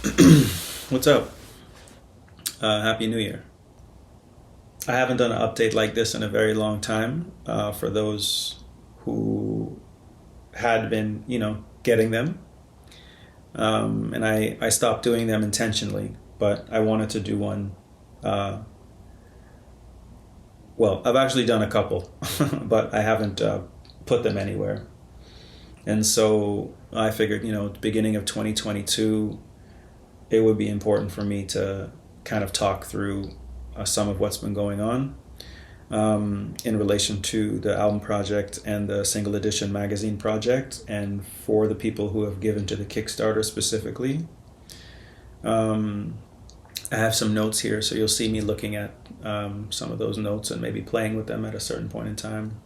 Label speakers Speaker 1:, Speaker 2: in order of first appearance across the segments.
Speaker 1: What's up? Happy New Year. I haven't done an update like this in a very long time. For those who had been, getting them. And I stopped doing them intentionally, but I wanted to do one. Well, I've actually done a couple, but I haven't put them anywhere. And so I figured, at the beginning of 2022, it would be important for me to kind of talk through some of what's been going on in relation to the album project and the single edition magazine project, and for the people who have given to the Kickstarter specifically. I have some notes here, so you'll see me looking at some of those notes and maybe playing with them at a certain point in time.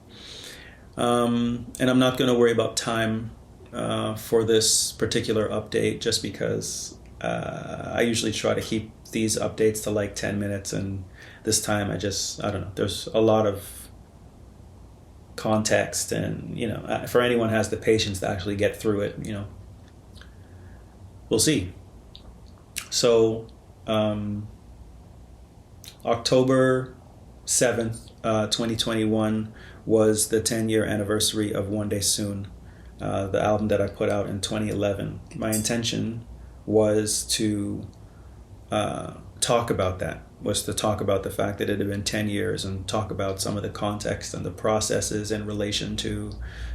Speaker 1: And I'm not going to worry about time for this particular update, just because I usually try to keep these updates to like 10 minutes, and this time I don't know, there's a lot of context, and for anyone who has the patience to actually get through it, we'll see. So October 7th, 2021 was the 10-year anniversary of One Day Soon, the album that I put out in 2011. My intention was to talk about the fact that it had been 10 years and talk about some of the context and the processes in relation to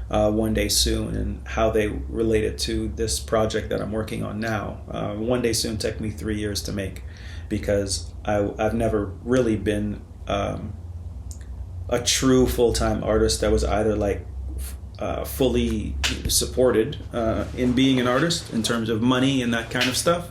Speaker 1: One Day Soon and how they related to this project that I'm working on now. One Day Soon took me 3 years to make, because I've never really been a true full-time artist that was either like fully supported in being an artist in terms of money and that kind of stuff.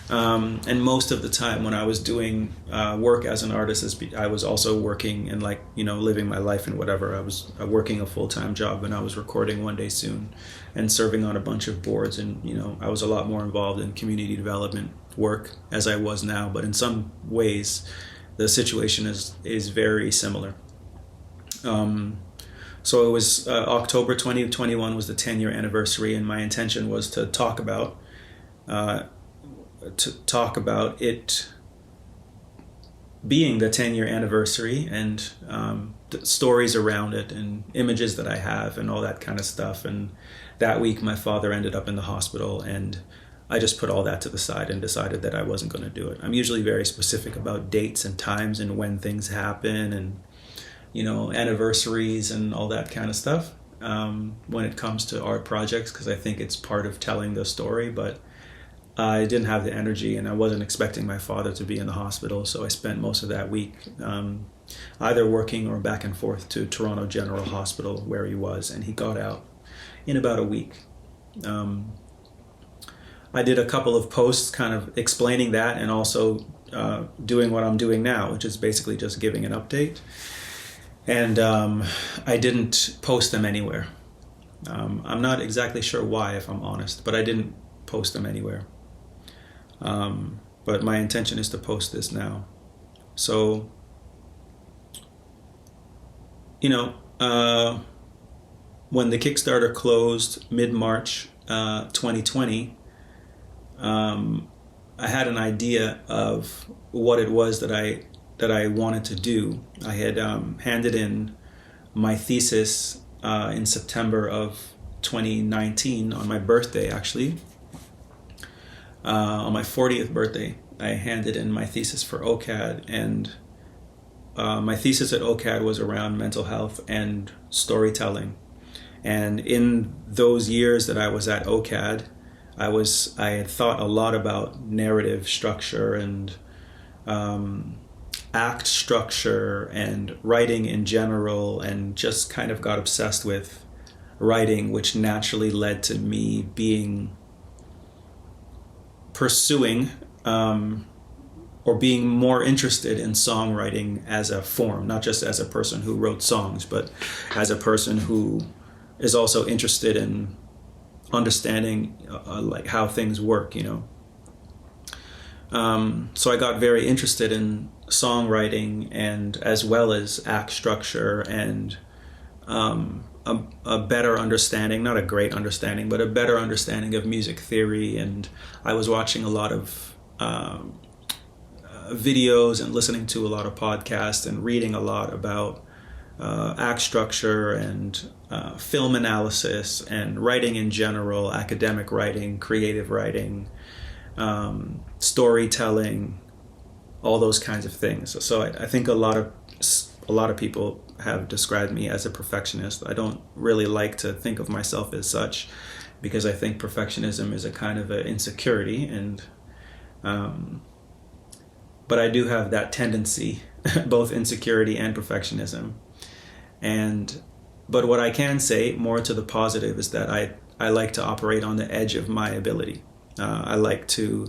Speaker 1: And most of the time when I was doing work as an artist, I was also working and living my life and whatever. I was working a full-time job, and I was recording One Day Soon and serving on a bunch of boards. And, I was a lot more involved in community development work as I was now. But in some ways, the situation is very similar. So it was October 2021 was the 10-year anniversary, and my intention was to talk about it being the 10-year anniversary, and the stories around it and images that I have and all that kind of stuff. And that week my father ended up in the hospital, and I just put all that to the side and decided that I wasn't going to do it. I'm usually very specific about dates and times and when things happen, and anniversaries and all that kind of stuff when it comes to art projects, because I think it's part of telling the story. But I didn't have the energy, and I wasn't expecting my father to be in the hospital, so I spent most of that week either working or back and forth to Toronto General Hospital, where he was, and he got out in about a week. I did a couple of posts kind of explaining that, and also doing what I'm doing now, which is basically just giving an update. And I didn't post them anywhere. I'm not exactly sure why, if I'm honest, but I didn't post them anywhere. But my intention is to post this now. So, when the Kickstarter closed mid-March 2020, I had an idea of what it was that I wanted to do. I had handed in my thesis in September of 2019, on my birthday actually. On my 40th birthday, I handed in my thesis for OCAD, and my thesis at OCAD was around mental health and storytelling. And in those years that I was at OCAD, I had thought a lot about narrative structure and act structure and writing in general, and just kind of got obsessed with writing, which naturally led to me pursuing or being more interested in songwriting as a form, not just as a person who wrote songs, but as a person who is also interested in understanding how things work, So I got very interested in songwriting, and as well as act structure and a better understanding, not a great understanding, but a better understanding of music theory. And I was watching a lot of videos and listening to a lot of podcasts and reading a lot about act structure and film analysis and writing in general, academic writing, creative writing, storytelling, all those kinds of things. So I think a lot of people have described me as a perfectionist. I don't really like to think of myself as such, because I think perfectionism is a kind of an insecurity, and but I do have that tendency, both insecurity and perfectionism. But what I can say more to the positive is that I like to operate on the edge of my ability. I like to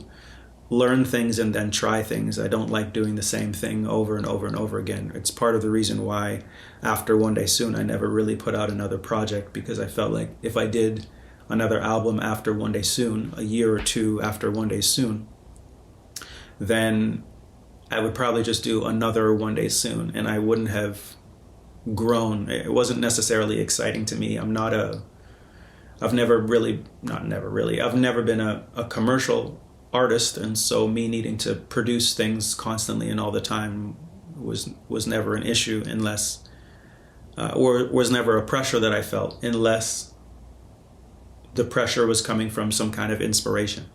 Speaker 1: learn things and then try things. I don't like doing the same thing over and over and over again. It's part of the reason why after One Day Soon, I never really put out another project, because I felt like if I did another album after One Day Soon, a year or two after One Day Soon, then I would probably just do another One Day Soon, and I wouldn't have grown. It wasn't necessarily exciting to me. I've never been a commercial artist, and so me needing to produce things constantly and all the time was never an issue, unless or was never a pressure that I felt, unless the pressure was coming from some kind of inspiration,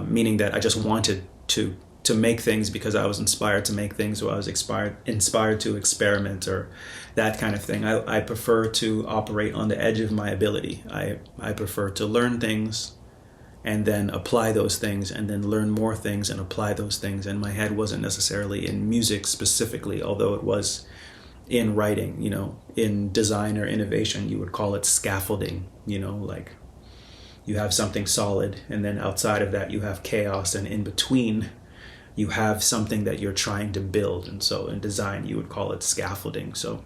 Speaker 1: meaning that I just wanted to make things because I was inspired to make things, or I was inspired to experiment, or that kind of thing. I prefer to operate on the edge of my ability. I prefer to learn things and then apply those things, and then learn more things and apply those things. And my head wasn't necessarily in music specifically, although it was in writing. In design or innovation, you would call it scaffolding. Like you have something solid, and then outside of that you have chaos, and in between you have something that you're trying to build. And so in design, you would call it scaffolding. So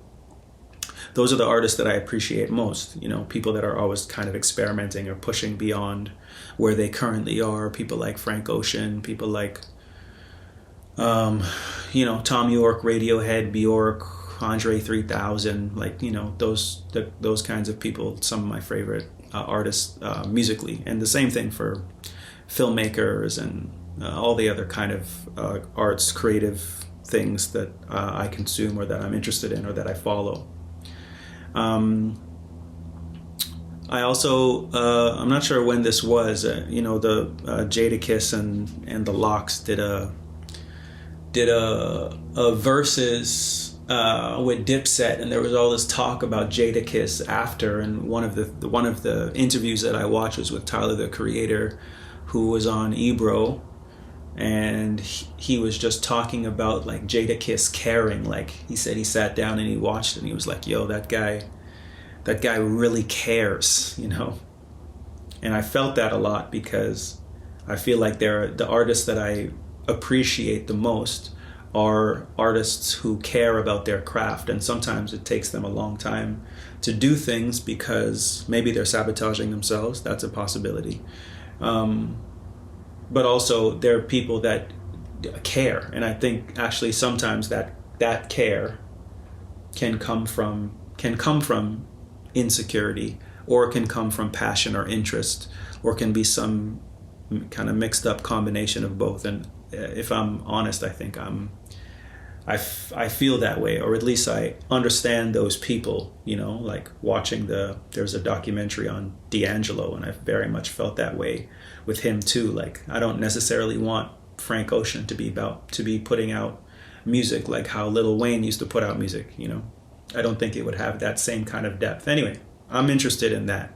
Speaker 1: those are the artists that I appreciate most, people that are always kind of experimenting or pushing beyond where they currently are. People like Frank Ocean, people like, Tom York, Radiohead, Bjork, Andre 3000, like, those kinds of people, some of my favorite artists musically. And the same thing for filmmakers and all the other kind of arts, creative things that I consume, or that I'm interested in, or that I follow. I also, I'm not sure when this was, the Jadakiss and the Lox did a versus with Dipset, and there was all this talk about Jadakiss after. And one of the interviews that I watched was with Tyler, the Creator, who was on Ebro. And he was just talking about like Jadakiss caring. Like he said, he sat down and he watched it, and he was like, "Yo, that guy really cares," And I felt that a lot, because I feel like the artists that I appreciate the most are artists who care about their craft. And sometimes it takes them a long time to do things because maybe they're sabotaging themselves. That's a possibility. But also there are people that care, and I think actually sometimes that care can come from insecurity, or can come from passion or interest, or can be some kind of mixed up combination of both. And if I'm honest, I think I feel that way, or at least I understand those people. Like watching there's a documentary on D'Angelo, and I very much felt that way with him too. Like I don't necessarily want Frank Ocean to be putting out music like how Lil Wayne used to put out music. I don't think it would have that same kind of depth. Anyway, I'm interested in that.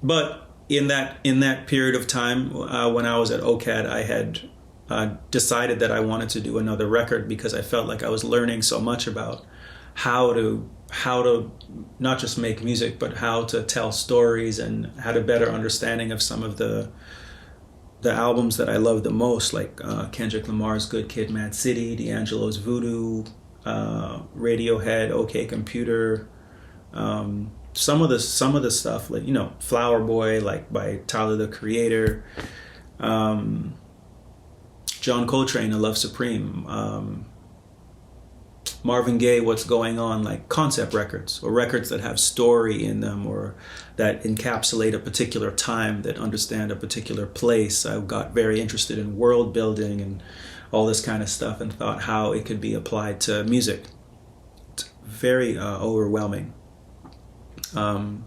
Speaker 1: But in that period of time, when I was at OCAD, I had decided that I wanted to do another record, because I felt like I was learning so much about how to not just make music, but how to tell stories, and had a better understanding of some of the albums that I love the most, like Kendrick Lamar's Good Kid, Mad City, D'Angelo's Voodoo, Radiohead, OK Computer, some of the stuff, like Flower Boy, like by Tyler, the Creator, John Coltrane, A Love Supreme, Marvin Gaye, What's Going On, like concept records or records that have story in them or that encapsulate a particular time, that understand a particular place. I got very interested in world building and all this kind of stuff and thought how it could be applied to music. It's very overwhelming. But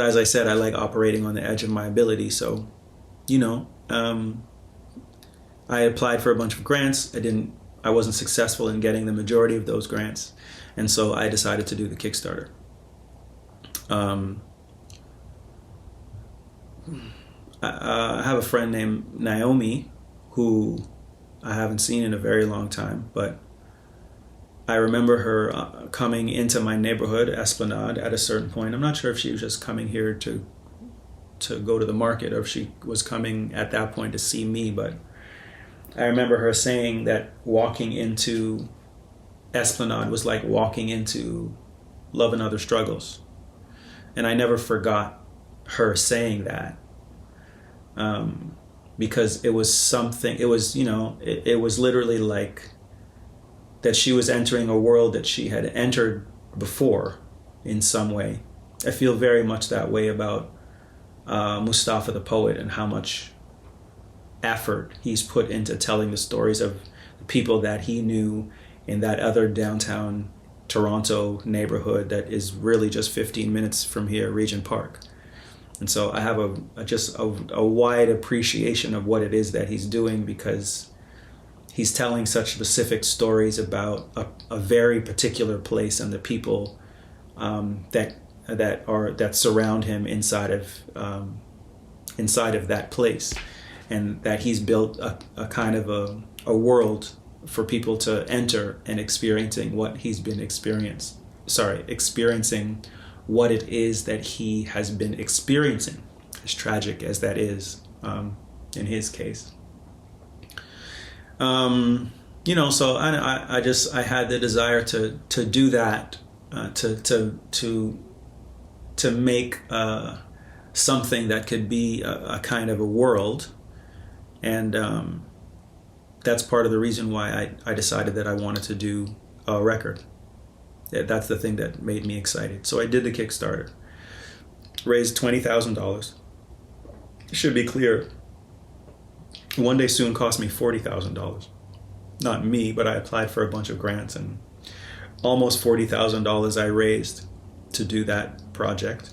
Speaker 1: as I said, I like operating on the edge of my ability. So, I applied for a bunch of grants. I wasn't successful in getting the majority of those grants. And so I decided to do the Kickstarter. I have a friend named Naomi who I haven't seen in a very long time, but I remember her coming into my neighborhood, Esplanade, at a certain point. I'm not sure if she was just coming here to go to the market or if she was coming at that point to see me, but I remember her saying that walking into Esplanade was like walking into Love and Other Struggles. And I never forgot her saying that. Because it was something, it was literally like that she was entering a world that she had entered before in some way. I feel very much that way about Mustafa the poet and how much effort he's put into telling the stories of the people that he knew in that other downtown Toronto neighborhood that is really just 15 minutes from here, Regent Park. And so I have a wide appreciation of what it is that he's doing, because he's telling such specific stories about a very particular place and the people that surround him inside of that place, and that he's built a kind of a world for people to enter and experiencing what he's been experiencing what it is that he has been experiencing, as tragic as that is in his case. So I had the desire to do that, to make something that could be a kind of a world, and that's part of the reason why I decided that I wanted to do a record. That's the thing that made me excited. So I did the Kickstarter, raised $20,000. It should be clear, One Day Soon cost me $40,000. Not me, but I applied for a bunch of grants, and almost $40,000 I raised to do that project.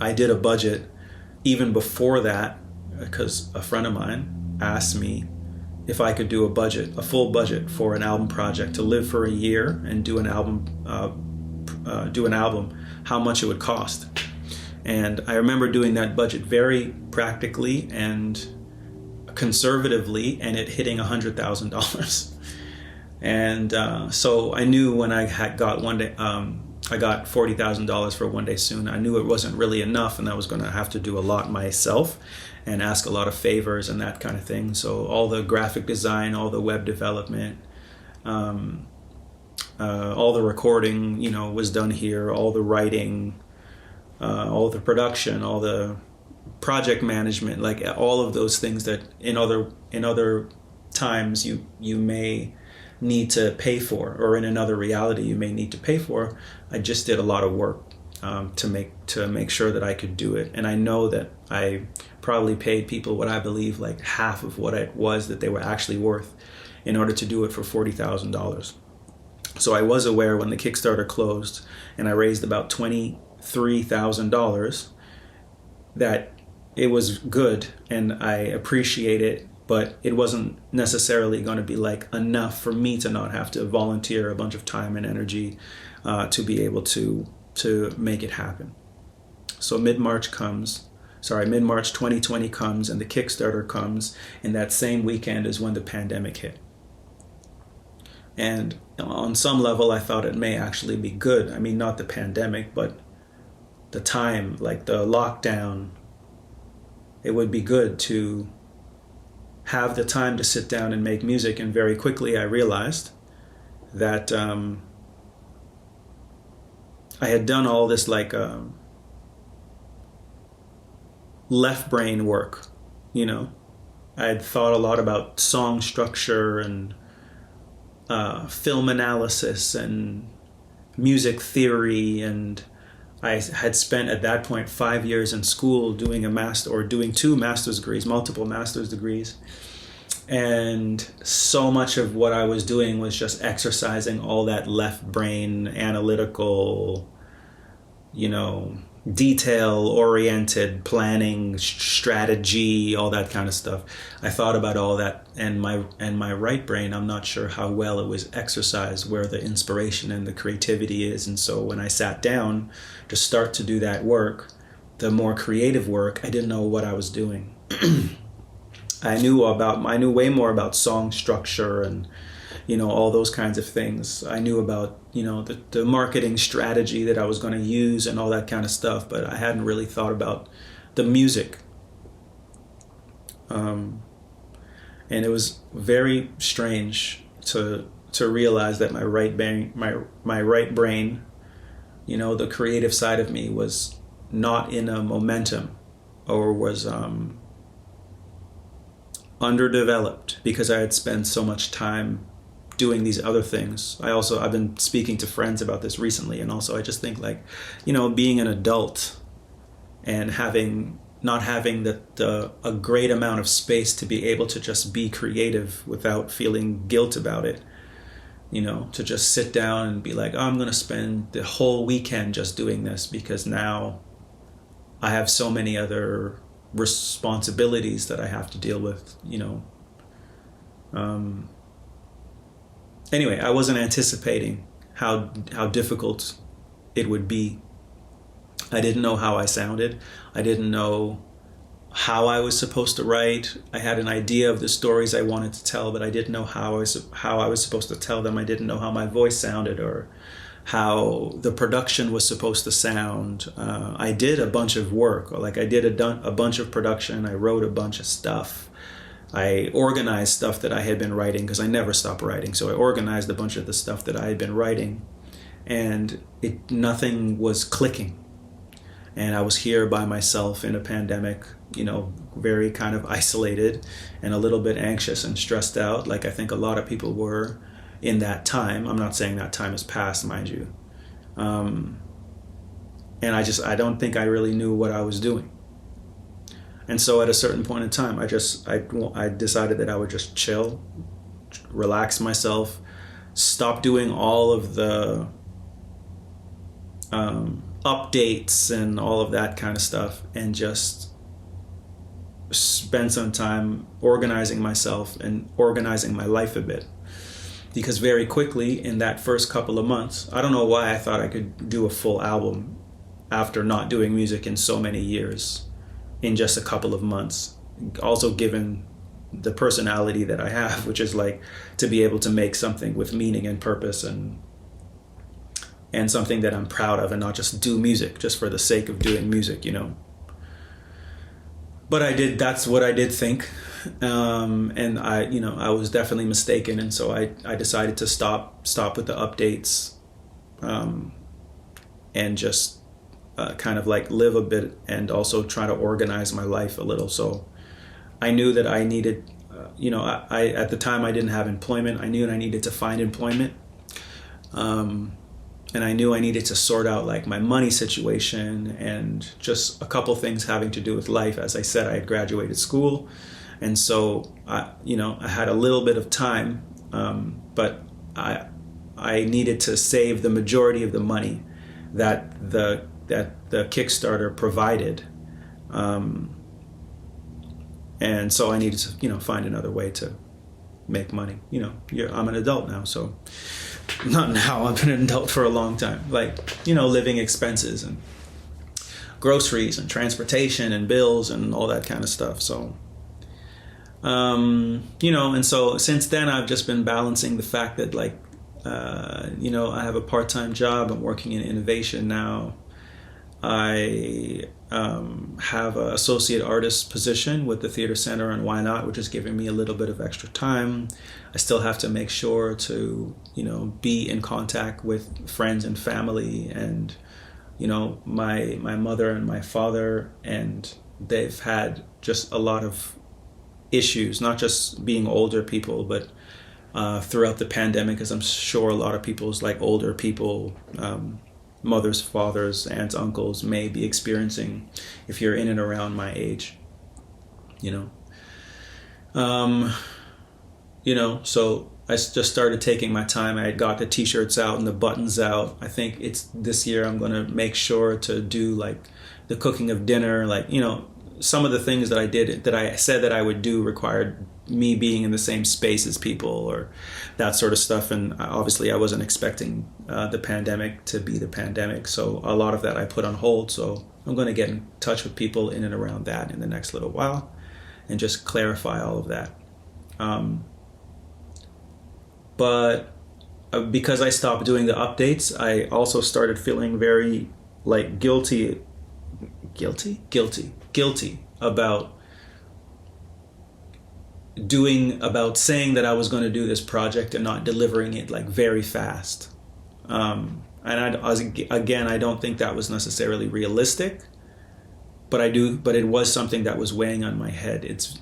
Speaker 1: I did a budget even before that, because a friend of mine asked me if I could do a full budget for an album project, to live for a year and do an album, how much it would cost. And I remember doing that budget very practically and conservatively, and it hitting $100,000. And so I knew when I got I got $40,000 for One Day Soon, I knew it wasn't really enough, and I was going to have to do a lot myself and ask a lot of favors and that kind of thing. So all the graphic design, all the web development, all the recording, was done here, all the writing, all the production, all the project management, like all of those things that in other times you may need to pay for, or in another reality you may need to pay for. I just did a lot of work to make sure that I could do it. And I know that I probably paid people what I believe like half of what it was that they were actually worth in order to do it for $40,000. So I was aware when the Kickstarter closed and I raised about $23,000 that it was good, and I appreciate it, but it wasn't necessarily going to be like enough for me to not have to volunteer a bunch of time and energy to be able to make it happen. So mid-March 2020 comes, and the Kickstarter comes, and that same weekend is when the pandemic hit. And on some level, I thought it may actually be good. I mean, not the pandemic, but the time, like the lockdown. It would be good to have the time to sit down and make music. And very quickly I realized that I had done all this like left brain work, I had thought a lot about song structure and film analysis and music theory, and I had spent at that point 5 years in school doing doing 2 master's degrees, multiple master's degrees. And so much of what I was doing was just exercising all that left brain, analytical, detail-oriented planning, strategy, all that kind of stuff. I thought about all that, and my right brain, I'm not sure how well it was exercised, where the inspiration and the creativity is. And so when I sat down to start to do that work, the more creative work, I didn't know what I was doing. I knew way more about song structure and all those kinds of things. I knew about the marketing strategy that I was going to use and all that kind of stuff, but I hadn't really thought about the music. And it was very strange to realize that my right brain, the creative side of me, was not in a momentum, or was underdeveloped, because I had spent so much time doing these other things. I've been speaking to friends about this recently, and also I just think being an adult and not having a great amount of space to be able to just be creative without feeling guilt about it. To just sit down and be like, oh, I'm going to spend the whole weekend just doing this, because now I have so many other responsibilities that I have to deal with, Anyway, I wasn't anticipating how difficult it would be. I didn't know how I sounded. I didn't know how I was supposed to write. I had an idea of the stories I wanted to tell, but I didn't know how I was supposed to tell them. I didn't know how my voice sounded or how the production was supposed to sound. I did a bunch of work. I did a bunch of production. I wrote a bunch of stuff. I organized stuff that I had been writing, because I never stopped writing. So I organized a bunch of the stuff that I had been writing, and nothing was clicking. And I was here by myself in a pandemic, very kind of isolated and a little bit anxious and stressed out, like I think a lot of people were in that time. I'm not saying that time has passed, mind you. And I don't think I really knew what I was doing. And so at a certain point in time, I decided that I would just chill, relax myself, stop doing all of the updates and all of that kind of stuff, and just spend some time organizing myself and organizing my life a bit. Because very quickly in that first couple of months, I don't know why I thought I could do a full album after not doing music in so many years in just a couple of months. Also given the personality that I have, which is to be able to make something with meaning and purpose and something that I'm proud of, and not just do music just for the sake of doing music, But that's what I did think. And I was definitely mistaken. And so I decided to stop with the updates, and just kind of live a bit, and also try to organize my life a little. So I knew that I needed, I at the time I didn't have employment. I knew that I needed to find employment. And I knew I needed to sort out my money situation and just a couple things having to do with life. As I said, I had graduated school. And so, I had a little bit of time, but I needed to save the majority of the money that the Kickstarter provided. And so I needed to, find another way to make money. I'm an adult now, so not now, I've been an adult for a long time. Living expenses and groceries and transportation and bills and all that kind of stuff. So, and so since then I've just been balancing the fact that I have a part-time job. I'm working in innovation now. I have an associate artist position with the Theater Center and Why Not, which is giving me a little bit of extra time. I still have to make sure to, be in contact with friends and family, and, my mother and my father, and they've had just a lot of issues, not just being older people, but throughout the pandemic, as I'm sure a lot of people's like older people, mothers, fathers, aunts, uncles may be experiencing if you're in and around my age, you know. So I just started taking my time. I had got the t-shirts out and the buttons out. I think it's this year I'm going to make sure to do like the cooking of dinner, like, you know, some of the things that I did, that I said that I would do, required me being in the same space as people or that sort of stuff. And obviously I wasn't expecting the pandemic to be the pandemic. So a lot of that I put on hold. So I'm going to get in touch with people in and around that in the next little while and just clarify all of that. But because I stopped doing the updates, I also started feeling very like guilty about saying that I was going to do this project and not delivering it like very fast. And I don't think that was necessarily realistic, but it was something that was weighing on my head. It's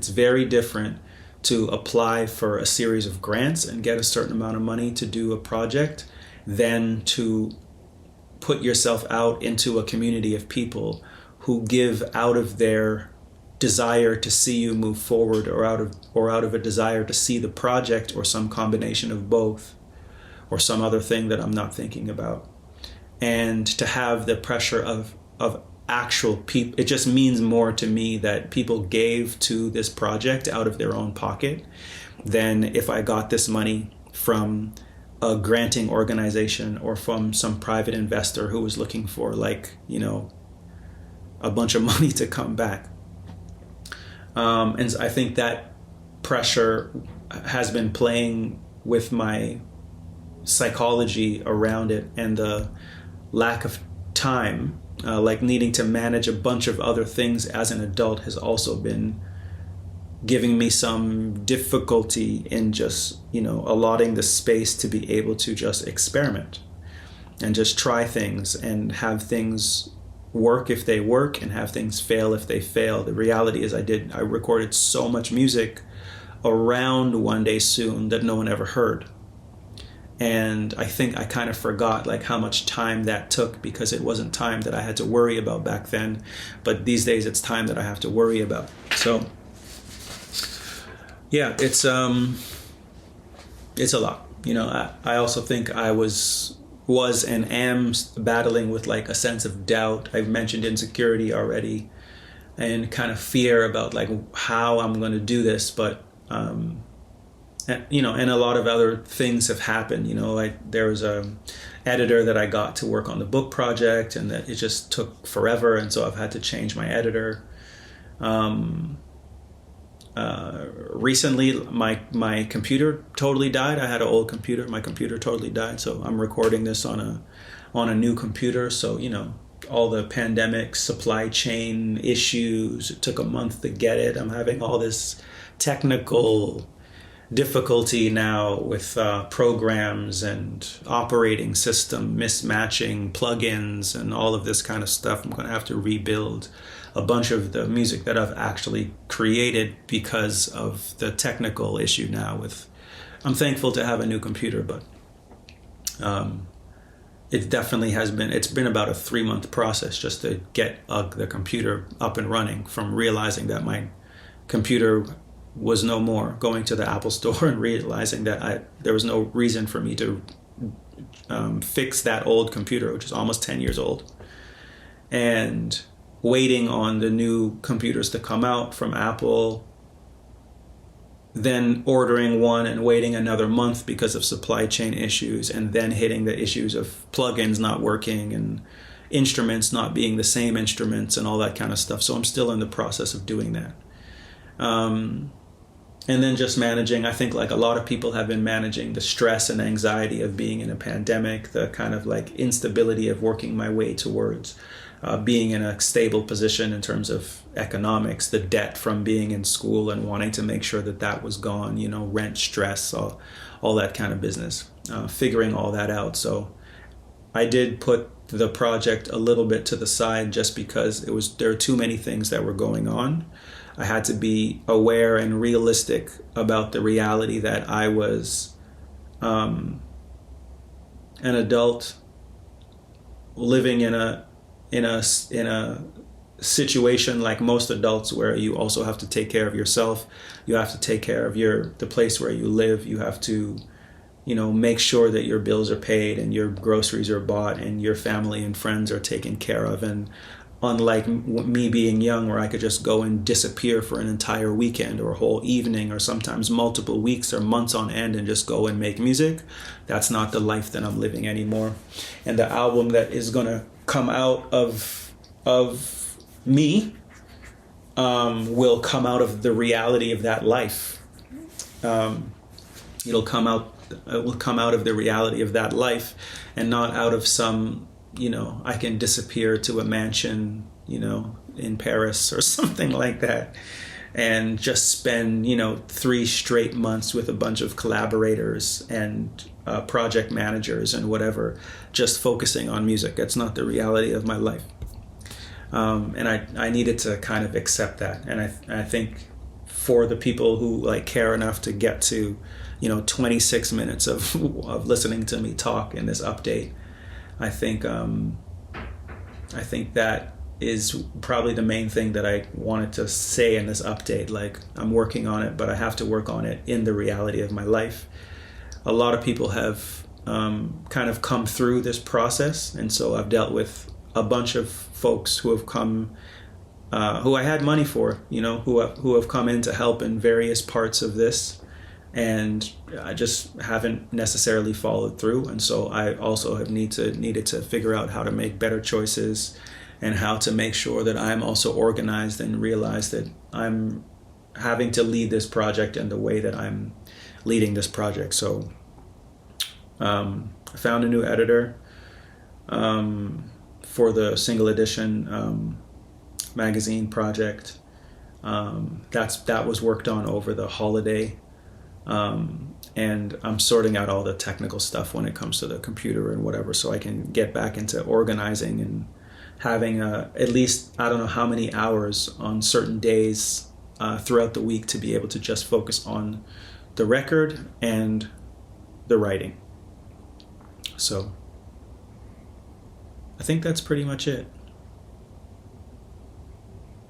Speaker 1: very different to apply for a series of grants and get a certain amount of money to do a project than to put yourself out into a community of people who give out of their desire to see you move forward, or out of a desire to see the project, or some combination of both, or some other thing that I'm not thinking about. And to have the pressure of actual people, it just means more to me that people gave to this project out of their own pocket than if I got this money from a granting organization or from some private investor who was looking for, like, you know, a bunch of money to come back. And I think that pressure has been playing with my psychology around it, and the lack of time, like needing to manage a bunch of other things as an adult, has also been giving me some difficulty in just, you know, allotting the space to be able to just experiment and just try things and have things work if they work and have things fail if they fail. The reality is I recorded so much music around One Day Soon that no one ever heard. And I think I kind of forgot like how much time that took, because it wasn't time that I had to worry about back then. But these days it's time that I have to worry about. So yeah, it's a lot. You know, I also think I was and am battling with like a sense of doubt. I've mentioned insecurity already, and kind of fear about like how I'm going to do this. But you know, and a lot of other things have happened. You know, there was a editor that I got to work on the book project, and that it just took forever, and so I've had to change my editor. Recently my computer totally died. I had an old computer. My computer totally died, so I'm recording this on a new computer. So, you know, all the pandemic supply chain issues, it took a month to get it. I'm having all this technical difficulty now with programs and operating system mismatching, plugins, and all of this kind of stuff. I'm going to have to rebuild a bunch of the music that I've actually created because of the technical issue now. I'm thankful to have a new computer, but it definitely it's been about a 3-month process just to get the computer up and running, from realizing that my computer was no more, going to the Apple store and realizing that there was no reason for me to fix that old computer, which is almost 10 years old, and waiting on the new computers to come out from Apple, then ordering one and waiting another month because of supply chain issues, and then hitting the issues of plugins not working and instruments not being the same instruments and all that kind of stuff. So I'm still in the process of doing that. And then just managing, I think like a lot of people have been managing the stress and anxiety of being in a pandemic, the kind of like instability of working my way towards being in a stable position in terms of economics, the debt from being in school and wanting to make sure that was gone, you know, rent stress, all that kind of business, figuring all that out. So I did put the project a little bit to the side just because there are too many things that were going on. I had to be aware and realistic about the reality that I was an adult living in a situation like most adults, where you also have to take care of yourself. You have to take care of the place where you live. You have to, make sure that your bills are paid and your groceries are bought and your family and friends are taken care of. And unlike me being young, where I could just go and disappear for an entire weekend or a whole evening or sometimes multiple weeks or months on end and just go and make music, that's not the life that I'm living anymore. And the album that is going to come out of me will come out of the reality of that life. It will come out of the reality of that life, and not out of some, I can disappear to a mansion, in Paris or something like that, and just spend, 3 straight months with a bunch of collaborators and project managers and whatever, just focusing on music. That's not the reality of my life. And I needed to kind of accept that. And I think for the people who care enough to get to, 26 minutes of listening to me talk in this update, I think that is probably the main thing that I wanted to say in this update. I'm working on it, but I have to work on it in the reality of my life. A lot of people have kind of come through this process, and so I've dealt with a bunch of folks who have come, who I had money for, who have come in to help in various parts of this, and I just haven't necessarily followed through. And so I also have needed to figure out how to make better choices and how to make sure that I'm also organized and realize that I'm having to lead this project in the way that I'm leading this project. So I found a new editor for the single edition magazine project. That was worked on over the holiday. And I'm sorting out all the technical stuff when it comes to the computer and whatever, so I can get back into organizing and having at least, I don't know how many hours on certain days throughout the week to be able to just focus on the record and the writing. So I think that's pretty much it.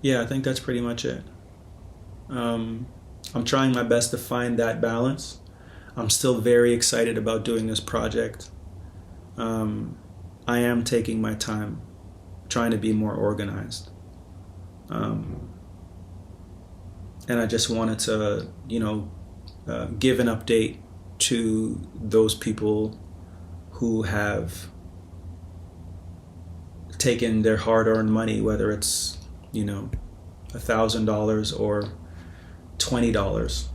Speaker 1: Yeah, I think that's pretty much it. I'm trying my best to find that balance. I'm still very excited about doing this project. I am taking my time, trying to be more organized. And I just wanted to, give an update to those people who have taken their hard-earned money, whether it's, $1,000 or $20,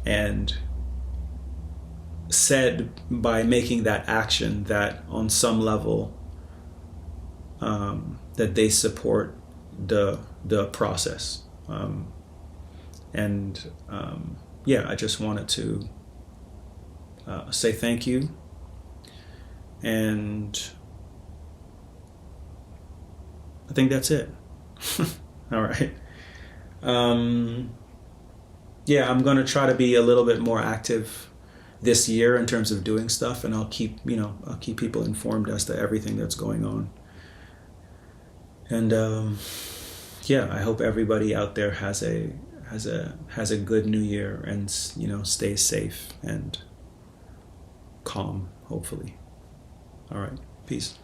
Speaker 1: and said by making that action that on some level that they support the process. I just wanted to say thank you, and I think that's it. All right. I'm going to try to be a little bit more active this year in terms of doing stuff, and I'll keep people informed as to everything that's going on. And I hope everybody out there has a good new year and stays safe and calm, hopefully. All right. Peace.